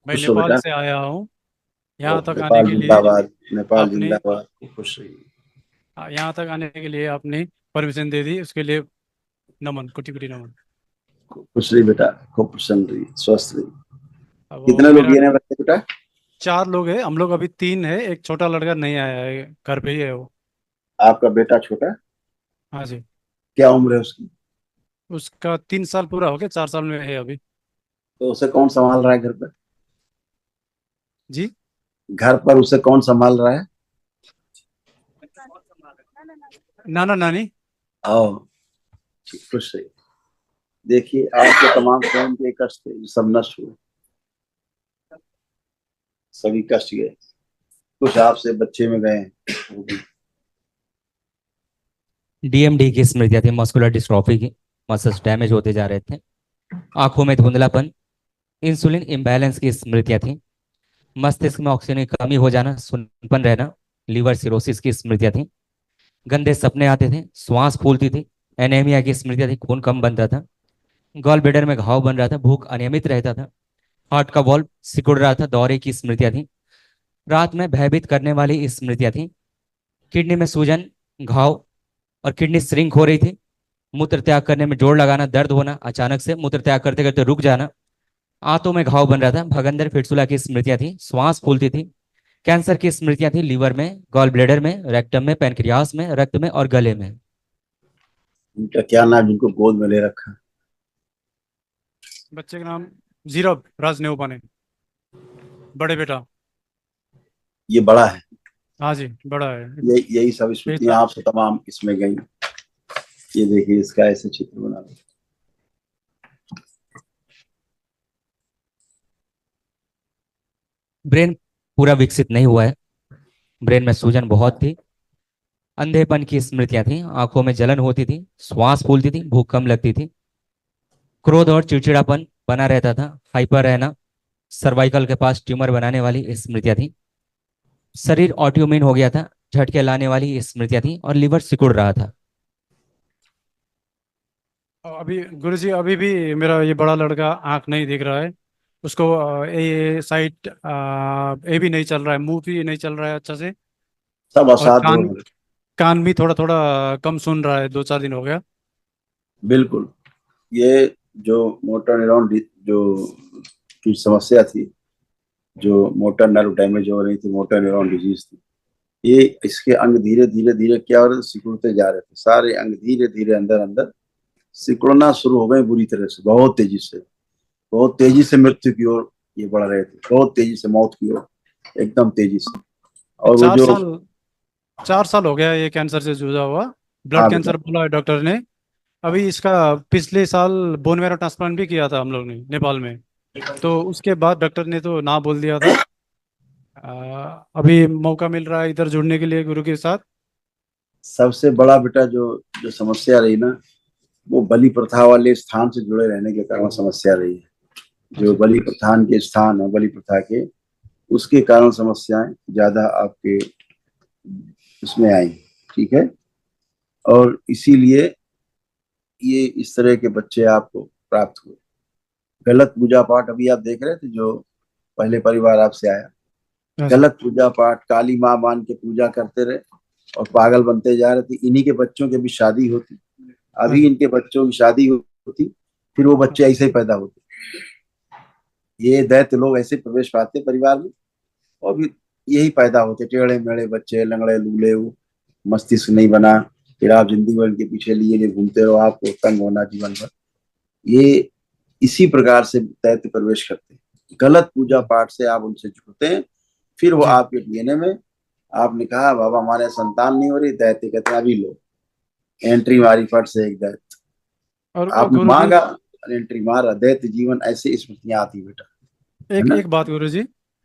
मैं खुश हो नेपाल बेटा। से आया हूँ ओह यहाँ तक आने नेपाल के लिए। जिंदाबाद, नेपाल आपने जिंदाबाद। खुश रहिए। यहाँ तक आने के लिए आपने परमिशन दे दी, उसके लिए नमन, कोटि कोटि नमन। खुश रहिए बेटा, खूब प्रसन्न रहिए, स्वस्थ रहिए। अब वो कितने लोग मेरा ये ने बच्चे बेटा? 4 लोग हैं, हम लोग अभी 3 है, एक छोटा लड़का नहीं आया है, घर पे ही है वो। आपका बेटा छोटा? हाँ जी। क्या उम्र है उसकी? उसका 3 साल पूरा हो गया, 4 साल में है अभी। तो उसे कौन संभाल रहा है घर पर? जी। घर पर उसे कौन संभाल रहा है? नाना नानी। आओ, ठीक, खुश रहिए। देखिए आपके तमाम स्वयं के कष्ट थे, जो सब नष्ट हुए। सभी कष्ट गए, कुछ आपसे बच्चे में गए वो भी। डीएमडी की स्मृतियां थी, मस्कुलर डिस्ट्रॉफी की। मसल्स डैमेज होते जा रहे थे। आंखों में धुंधलापन, इंसुलिन इम्बैलेंस की स्मृतियां थी। मस्तिष्क में ऑक्सीजन की कमी हो जाना, सुनपन रहना, लीवर सिरोसिस की स्मृतियां थी। गंदे सपने आते थे, श्वास फूलती थी। एनीमिया की स्मृतियां थी, खून कम बनता था। गॉल ब्लेडर में घाव बन रहा था, भूख अनियमित रहता था। हार्ट का वॉल्व सिकुड़ रहा था, दौरे की स्मृतियां थी। रात में भयभीत करने वाली स्मृतियां थी। किडनी में सूजन, घाव और किडनी श्रिंक हो रही थी। मूत्र त्याग करने में जोर लगाना, दर्द होना, अचानक से मूत्र त्याग करते करते रुक जाना। आंतों में घाव बन रहा था, भगंदर फिटसुला की स्मृतियां थी, श्वास फूलती थी। कैंसर की स्मृतियां थी, लीवर में, गॉल ब्लेडर में, रेक्टम में, पेनक्रियास में, रक्त में और गले में। उनका क्या नाम जिनको गोद में ले रखा? बच्चे का नाम जीरब राज नेउपाने, बड़े बेटा। ये बड़ा है? हाँ जी, बड़ा है। यही सब बेटा। स्मृतियां आपसे तमाम इसमें गई। ये देखिए इसका ऐसे चित्र बना हुआ। ब्रेन पूरा विकसित नहीं हुआ है। ब्रेन में सूजन बहुत थी। अंधेपन की स्मृतियां थी, आंखों में जलन होती थी, श्वास फूलती थी, भूख कम लगती थी। क्रोध और चिड़चिड़ापन बना रहता था, हाइपर रहना, सर्वाइकल के पास ट्यूमर बनाने वाली स्मृतियां थी। शरीर ऑटोइम्यून हो गया था, झटके लाने वाली स्मृतियां थी और लीवर सिकुड़ रहा था। अभी गुरुजी, अभी भी मेरा ये बड़ा लड़का आंख नहीं दिख रहा है। उसको ये साइड ये भी नहीं चल रहा है, मुंह भी नहीं चल रहा है अच्छा से। सब और असाध्य कान हो। कान भी थोड़ा थोड़ा कम सुन रहा है, 2-4 दिन हो गया। बिल्कुल। ये जो मोटर न्यूरॉन जो की समस्या थी, जो मोटर नर्व डैमेज हो रही थी, मोटर न्यूरॉन डिजीज थी, ये इसके अंग धीरे धीरे धीरे क्या हो रहे थे, सिकुड़ते जा रहे थे। सारे अंग धीरे धीरे अंदर अंदर सिकुड़ना शुरू हो गए, बुरी तरह से, बहुत तेजी से। बहुत तेजी से मृत्यु की ओर ये बढ़ रहे थे, बहुत तेजी से मौत की ओर, एकदम तेजी से। ये और वो चार जो, साल 4 साल हो गया ये कैंसर से जूझा हुआ। ब्लड हाँ बेटा, कैंसर बोला है डॉक्टर ने। अभी इसका पिछले साल बोन मैरो ट्रांसप्लांट भी किया था हम लोग ने नेपाल में। तो उसके बाद डॉक्टर ने तो ना बोल दिया था। अभी मौका मिल रहा है इधर जुड़ने के लिए गुरु के साथ। सबसे बड़ा बेटा जो जो समस्या रही ना, वो बलि प्रथा वाले स्थान से जुड़े रहने के कारण समस्या रही है। हाँ जो जी। बलि प्रधान के स्थान है, बलि प्रथा के, उसके कारण समस्याएं ज्यादा आपके उसमें आई। ठीक है। और इसीलिए ये इस तरह के बच्चे आपको प्राप्त हुए। गलत पूजा पाठ, अभी आप देख रहे थे जो पहले परिवार आपसे आया, हाँ जी। गलत पूजा पाठ, काली माँ मान के पूजा करते रहे और पागल बनते जा रहे थे। इन्हीं के बच्चों की भी शादी होती, हाँ अभी जी। इनके बच्चों की शादी होती, फिर वो बच्चे ऐसे ही पैदा होते। ये दैत्य लोग ऐसे प्रवेश पाते परिवार में, और फिर यही पैदा होते टेढ़े मेढ़े बच्चे, लंगड़े लूले, वो मस्तिष्क नहीं बना। फिर आप जिंदगी भर इनके पीछे लिए लिए घूमते रहो, आपको तंग होना जीवन भर। ये इसी प्रकार से दैत्य प्रवेश करते हैं, गलत पूजा पाठ से आप उनसे जुड़ते हैं। फिर वो जी। आपके डीएनए में, आपने कहा बाबा हमारे संतान नहीं हो रही, दैत्य कहते हैं अभी लो, एंट्री मारी फट से एक दैत्य। और आपने गुरु जी, मांगा, एंट्री मारा, दैत्य जीवन, ऐसे स्मृतियां आती बेटा, है एक ना? एक बात गुरु जी,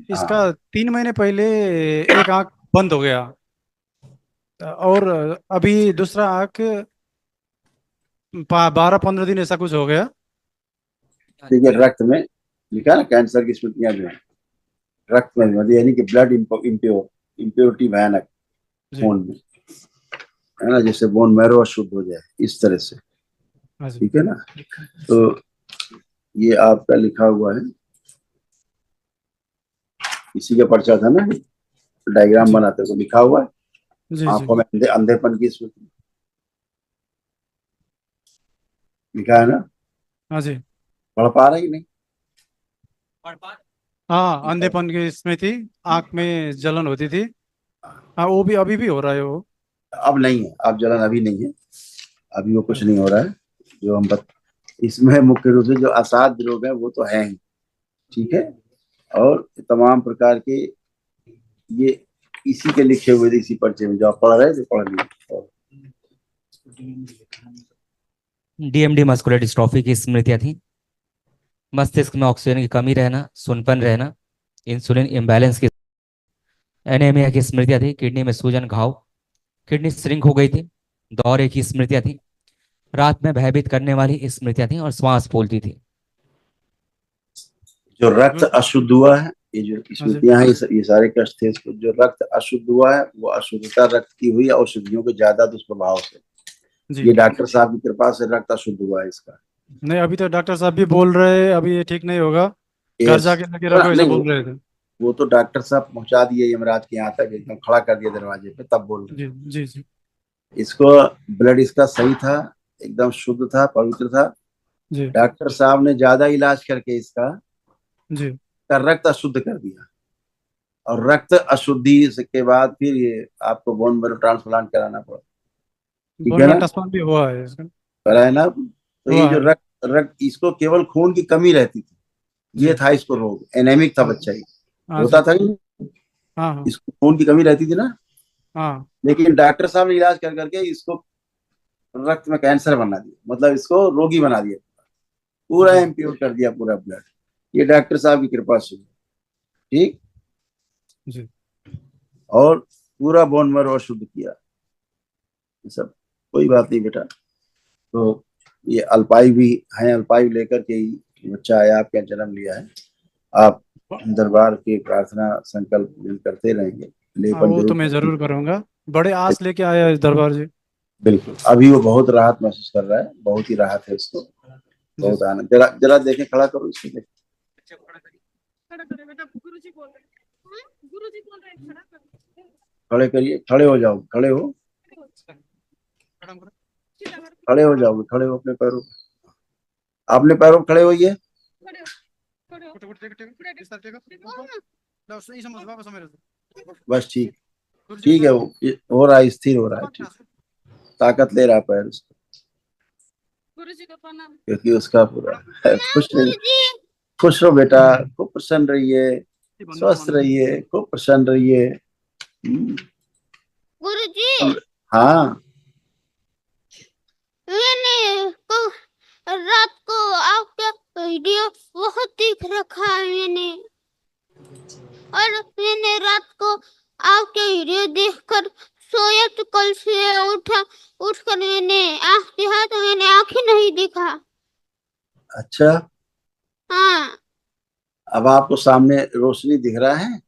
इसका हाँ 3 महीने पहले एक आंख बंद हो गया। और अभी दूसरा आंख 12-15 दिन ऐसा कुछ हो गया। ठीक है। रक्त में लिखा ना, कैंसर की स्मृतियां जो है रक्त में, मतलब यानी कि ब्लड इम्प्योर, इम्प्योरिटी भयानक जी। खून में, है ना, जैसे बोन मैरो अशुद्ध हो जाए इस तरह से। हाँ जी। ठीक है ना? तो ये आपका लिखा हुआ है। इसी का पर्चा था ना, डायग्राम जी बनाते को लिखा हुआ है जी जी आंखों में अंधेपन की स्मृति, लिखा है ना? हाँ जी। पढ़ पा रहे कि नहीं? हाँ, अंधेपन की स्मृति, आंख में जलन होती थी। हाँ, वो भी अभी भी हो रहा है वो। अब नहीं है, अब जलन अभी नहीं है, अभी वो कुछ नहीं अच्छा। हो रहा है। जो हम इसमें मुख्य रूप से जो असाध्य रोग है वो तो है ही, ठीक है। और तमाम प्रकार के ये इसी के लिखे हुए थे, इसी पर्चे में जो आप पढ़ रहे थे, पढ़ लीजिए। डीएमडी मस्कुलर डिस्ट्रॉफी की स्मृतियां थी। मस्तिष्क में ऑक्सीजन की कमी रहना, सुनपन रहना, इंसुलिन इम्बैलेंस की, एनीमिया की स्मृतियां थी। किडनी में सूजन, घाव, किडनी श्रिंक हो गई थी। दौरे की स्मृतियां थी। रात में भयभीत करने वाली स्मृतियां थी और श्वास फूलती थी। जो रक्त गुरु। अशुद्ध हुआ है, ये जो हाँ जी स्मृतियां हैं, ये सारे कष्ट थे इसको। जो रक्त अशुद्ध हुआ है वो अशुद्धता रक्त की हुई है औषधियों के ज्यादा दुष्प्रभाव से। जी। ये डॉक्टर साहब की कृपा से रक्त अशुद्ध हुआ है इसका। नहीं, अभी तो डॉक्टर साहब भी बोल रहे हैं अभी ये ठीक नहीं होगा, घर यस, जाके लगे रखो, ऐसा नहीं बोल रहे थे। वो तो डॉक्टर साहब पहुंचा दिए यमराज के यहाँ तक, एकदम खड़ा कर दिया दरवाजे पे, तब बोल रहे। जी जी जी इसको ब्लड इसका सही था, एकदम शुद्ध था, पवित्र था। जी डॉक्टर साहब ने ज्यादा इलाज करके इसका जी। का रक्त अशुद्ध कर दिया, और रक्त अशुद्धि के बाद फिर ये आपको बोन मैरो ट्रांसप्लांट कराना पड़ा, ठीक बोन है मैरो ना? ट्रांसप्लांट भी हुआ है इसका। करा है ना? तो ये हुआ जो है। रक्त रक्त इसको केवल खून की कमी रहती थी, ये जी। था इसको रोग, एनेमिक था हाँ बच्चा ही, हाँ होता जी। था कि हाँ हाँ इसको खून की कमी रहती थी ना। हाँ। लेकिन डॉक्टर साहब ने इलाज कर करके इसको रक्त में कैंसर बना दिया, मतलब इसको रोगी बना दिया, पूरा जी इम्प्योर कर दिया पूरा ब्लड। ये डॉक्टर साहब की कृपा से, ठीक। जी। और पूरा बोन मैरो शुद्ध किया, ये सब कोई बात नहीं बेटा। तो ये अल्पायु भी है, अल्पायु लेकर के ही बच्चा आया, आपके यहाँ जन्म लिया है। आप दरबार के प्रार्थना संकल्प करते रहेंगे, हाँ, लेपन वो तो जरूर मैं जरूर करेंगे। करूँगा। बड़े आस लेके आया है इस दरबार जी। बिल्कुल, अभी वो बहुत राहत महसूस कर रहा है, बहुत ही राहत है उसको, जी। बहुत आनंद। जरा जरा देखें, खड़ा करो इसको, देखें। खड़ा करो बेटा, गुरुजी बोल रहे हैं। हाँ, गुरुजी बोल रहे हैं, खड़ा करो। खड़े करिए, खड़े हो जाओ, खड़े हो, खड़ा करो। सीधा करो। खड़े हो जाओगे, खड़े हो अपने पैरों, अपने पैरों पे खड़े होइए। खड़े हो, खड़े हो। टेको टेको टेको, इस तरफ टेको। लो, सही समझ, वापस मेरे से। बस ठीक, गुरुजी ठीक को है, वो ये हो रहा है, स्थिर हो रहा है, ठीक। प्रणाम। ताकत ले रहा है पैर उसको, गुरुजी को प्रणाम। क्योंकि उसका पूरा प्रणाम खुश रहिए, गुरुजी। खुश रहो बेटा, खूब प्रसन्न रहिए, बंदना स्वस्थ मानो। रहिए, खूब प्रसन्न रहिए। हम्म, गुरुजी, हाँ। मैंने रात को आपका वीडियो बहुत देख रखा है मैंने, और मैंने रात को आपके वीडियो देखकर सोया तो कल से उठकर मैंने आँख देखा तो मैंने आँखें नहीं देखा। अच्छा, हाँ, अब आपको सामने रोशनी दिख रहा है?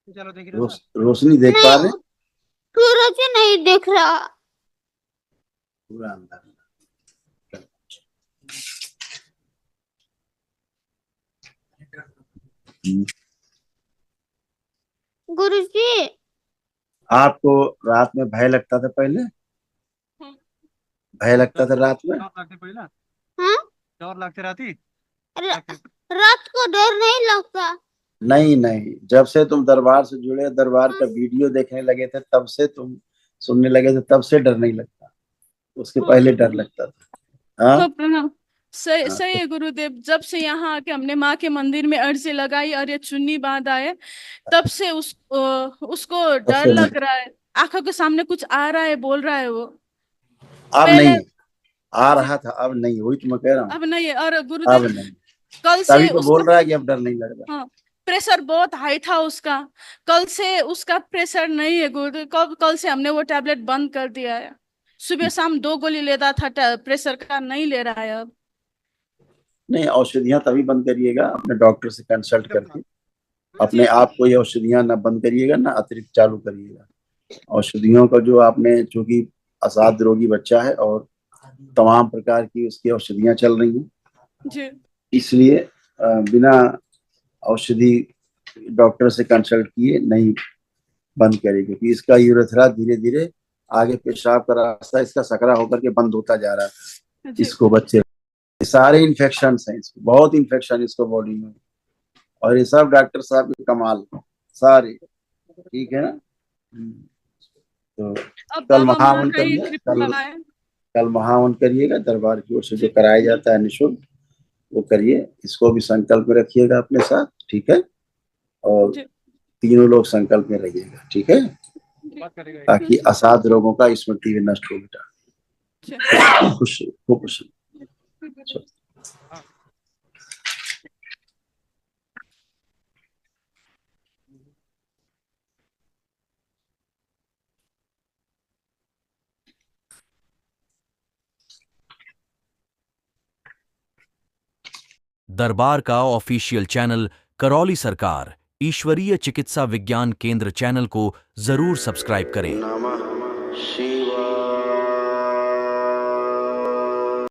चलो देख रहे हो। रोशनी देख पा रहे नहीं हैं? गुरुजी नहीं देख रहा। पूरा अंदर। गुरुजी, आपको रात में भय लगता था पहले? भय लगता था रात में? डर लगते पहले। हाँ, डर लगते रहती। रात को डर नहीं लगता। नहीं नहीं, जब से तुम दरबार से जुड़े, दरबार का वीडियो देखने लगे थे, तब से तुम सुनने लगे थे, तब से डर नहीं लगता, उसके पहले डर लगता था। हाँ हाँ प्रणाम। सही हाँ, सही है गुरुदेव, जब से यहाँ आके हमने माँ के मंदिर में अर्जी लगाई और ये चुन्नी बांध आए, तब से उसको तब डर से नहीं, लग रहा है। आंखों के सामने कुछ आ रहा है, बोल रहा है वो। अब नहीं पहले है, आ जी, रहा था, अब नहीं, वही तो मैं कह रहा हूँ, अब नहीं है। और अब गुरुदेव, नहीं। कल तभी से तो उसका, बोल रहा है कि अब डर नहीं लग रहा। हाँ, प्रेशर बहुत हाई था उसका। कल से उसका प्रेशर नहीं है गुरुदेव। कल से हमने वो टैबलेट बंद कर दिया है। सुबह शाम 2 गोली लेता था, प्रेशर का नहीं ले रहा है अब। नहीं, औषधियां तभी बंद करिएगा अपने डॉक्टर से कंसल्ट करके, अपने जी आप को ये औषधियां ना बंद करिएगा ना अतिरिक्त चालू करिएगा। औषधियों का जो आपने, चूंकि असाध्य रोगी बच्चा है और तमाम प्रकार की उसकी औषधियां चल रही हैं, जी इसलिए बिना औषधि डॉक्टर से कंसल्ट किए, नहीं बंद करें, क्योंकि इसका यूरेथ्रा धीरे धीरे आगे पेशाब का रास्ता इसका सकरा होकर के बंद होता जा रहा है। जी इसको बच्चे सारे इन्फेक्शन हैं, इसको बहुत इन्फेक्शन इसको बॉडी में, और ये सब डॉक्टर साहब के कमाल सारे, ठीक है ना। तो अब कल बाबा माँ महावन का ही करिए, कृपा है। कल महावन करिएगा, दरबार की ओर से जो कराया जाता है निःशुल्क वो करिए। इसको भी संकल्प में रखिएगा अपने साथ, ठीक है, और जी तीनों लोग संकल्प में रहिएगा, ठीक है, बात करेगा ताकि असाध रोगों का स्मृति भी नष्ट हो बेटा। जी। खुश खूब खुश। दरबार का ऑफिशियल चैनल करौली सरकार ईश्वरीय चिकित्सा विज्ञान केंद्र चैनल को जरूर सब्सक्राइब करें। नमः शिवाय।